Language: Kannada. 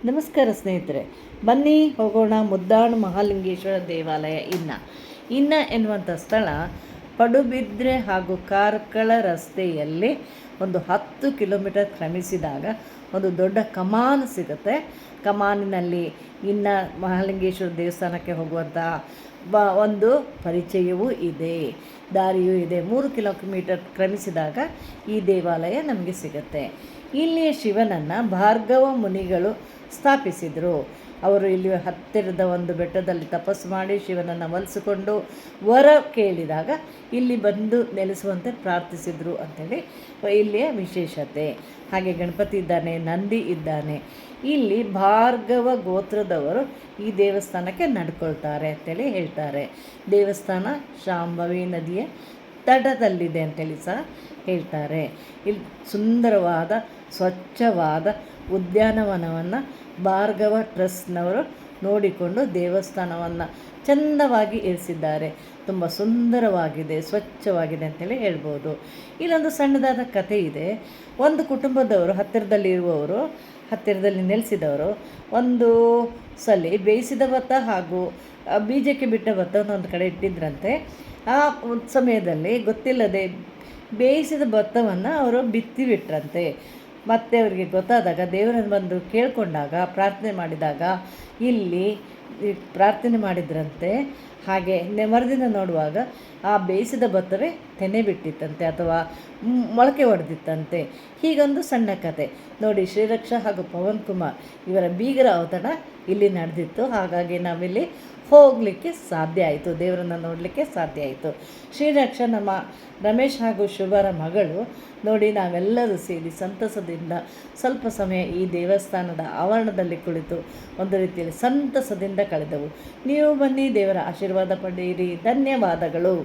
ನಮಸ್ಕಾರ ಸ್ನೇಹಿತರೆ, ಬನ್ನಿ ಹೋಗೋಣ ಮುದ್ದಾಣು ಮಹಾಲಿಂಗೇಶ್ವರ ದೇವಾಲಯ. ಇನ್ನ ಎನ್ನುವಂಥ ಸ್ಥಳ ಪಡುಬಿದ್ರೆ ಹಾಗೂ ಕಾರ್ಕಳ ರಸ್ತೆಯಲ್ಲಿ ಒಂದು 10 ಕಿಲೋಮೀಟರ್ ಕ್ರಮಿಸಿದಾಗ ಒಂದು ದೊಡ್ಡ ಕಮಾನು ಸಿಗುತ್ತೆ. ಕಮಾನಿನಲ್ಲಿ ಇನ್ನು ಮಹಾಲಿಂಗೇಶ್ವರ ದೇವಸ್ಥಾನಕ್ಕೆ ಹೋಗುವಂಥ ಒಂದು ಪರಿಚಯವೂ ಇದೆ, ದಾರಿಯೂ ಇದೆ. 3 ಕಿಲೋಮೀಟರ್ ಕ್ರಮಿಸಿದಾಗ ಈ ದೇವಾಲಯ ನಮಗೆ ಸಿಗುತ್ತೆ. ಇಲ್ಲಿಯ ಶಿವನನ್ನು ಭಾರ್ಗವ ಮುನಿಗಳು ಸ್ಥಾಪಿಸಿದರು. ಅವರು ಇಲ್ಲಿ ಹತ್ತಿರದ ಒಂದು ಬೆಟ್ಟದಲ್ಲಿ ತಪಸ್ಸು ಮಾಡಿ ಶಿವನನ್ನು ಒಲಿಸಿಕೊಂಡು ವರ ಕೇಳಿದಾಗ ಇಲ್ಲಿ ಬಂದು ನೆಲೆಸುವಂತೆ ಪ್ರಾರ್ಥಿಸಿದರು ಅಂಥೇಳಿ ಇಲ್ಲಿಯ ವಿಶೇಷತೆ. ಹಾಗೆ ಗಣಪತಿ ಇದ್ದಾನೆ, ನಂದಿ ಇದ್ದಾನೆ. ಇಲ್ಲಿ ಭಾರ್ಗವ ಗೋತ್ರದವರು ಈ ದೇವಸ್ಥಾನಕ್ಕೆ ನಡ್ಕೊಳ್ತಾರೆ ಅಂತೇಳಿ ಹೇಳ್ತಾರೆ. ದೇವಸ್ಥಾನ ಶಾಂಭವಿ ನದಿಯ ತಟದಲ್ಲಿದೆ ಅಂತೇಳಿ ಸಹ ಹೇಳ್ತಾರೆ. ಇಲ್ಲಿ ಸುಂದರವಾದ ಸ್ವಚ್ಛವಾದ ಉದ್ಯಾನವನವನ್ನು ಭಾರ್ಗವ ಟ್ರಸ್ಟ್ನವರು ನೋಡಿಕೊಂಡು ದೇವಸ್ಥಾನವನ್ನು ಚೆಂದವಾಗಿ ಇರಿಸಿದ್ದಾರೆ. ತುಂಬ ಸುಂದರವಾಗಿದೆ, ಸ್ವಚ್ಛವಾಗಿದೆ ಅಂತೇಳಿ ಹೇಳ್ಬೋದು. ಇಲ್ಲೊಂದು ಸಣ್ಣದಾದ ಕಥೆ ಇದೆ. ಒಂದು ಕುಟುಂಬದವರು ಹತ್ತಿರದಲ್ಲಿ ನೆಲೆಸಿದವರು ಒಂದು ಸಲ ಬೇಯಿಸಿದ ಭತ್ತ ಹಾಗೂ ಬೀಜಕ್ಕೆ ಬಿಟ್ಟ ಭತ್ತವನ್ನು ಒಂದು ಕಡೆ ಇಟ್ಟಿದ್ರಂತೆ. ಆ ಸಮಯದಲ್ಲಿ ಗೊತ್ತಿಲ್ಲದೆ ಬೇಯಿಸಿದ ಭತ್ತವನ್ನು ಅವರು ಬಿತ್ತಿಬಿಟ್ರಂತೆ. ಮತ್ತು ಅವರಿಗೆ ಗೊತ್ತಾದಾಗ ದೇವರನ್ನು ಬಂದು ಕೇಳಿಕೊಂಡಾಗ ಪ್ರಾರ್ಥನೆ ಮಾಡಿದಾಗ ಇಲ್ಲಿ ಪ್ರಾರ್ಥನೆ ಮಾಡಿದ್ರಂತೆ. ಹಾಗೆ ಮರುದಿನ ನೋಡುವಾಗ ಆ ಬೇಯಿಸಿದ ಭತ್ತವೇ ತೆನೆ ಬಿಟ್ಟಿತ್ತಂತೆ ಅಥವಾ ಮೊಳಕೆ ಹೊಡೆದಿತ್ತಂತೆ. ಹೀಗೊಂದು ಸಣ್ಣ ಕತೆ ನೋಡಿ. ಶ್ರೀರಕ್ಷಾ ಹಾಗೂ ಪವನ್ ಕುಮಾರ್ ಇವರ ಬೀಗರ ಅವತರಣ ಇಲ್ಲಿ ನಡೆದಿತ್ತು. ಹಾಗಾಗಿ ನಾವಿಲ್ಲಿ ಹೋಗಲಿಕ್ಕೆ ಸಾಧ್ಯ ಆಯಿತು, ದೇವರನ್ನು ನೋಡಲಿಕ್ಕೆ ಸಾಧ್ಯ ಆಯಿತು. ಶ್ರೀರಕ್ಷಾ ನಮ್ಮ ರಮೇಶ್ ಹಾಗೂ ಶುಭರ ಮಗಳು. ನೋಡಿ, ನಾವೆಲ್ಲರೂ ಸೇರಿ ಸಂತಸದಿಂದ ಸ್ವಲ್ಪ ಸಮಯ ಈ ದೇವಸ್ಥಾನದ ಆವರಣದಲ್ಲಿ ಕುಳಿತು ಒಂದು ರೀತಿಯಲ್ಲಿ ಸಂತಸದಿಂದ ಕಳೆದವು. ನೀವು ಬನ್ನಿ, ದೇವರ ಆಶೀರ್ವಾದ ಪಡೆಯಿರಿ. ಧನ್ಯವಾದಗಳು.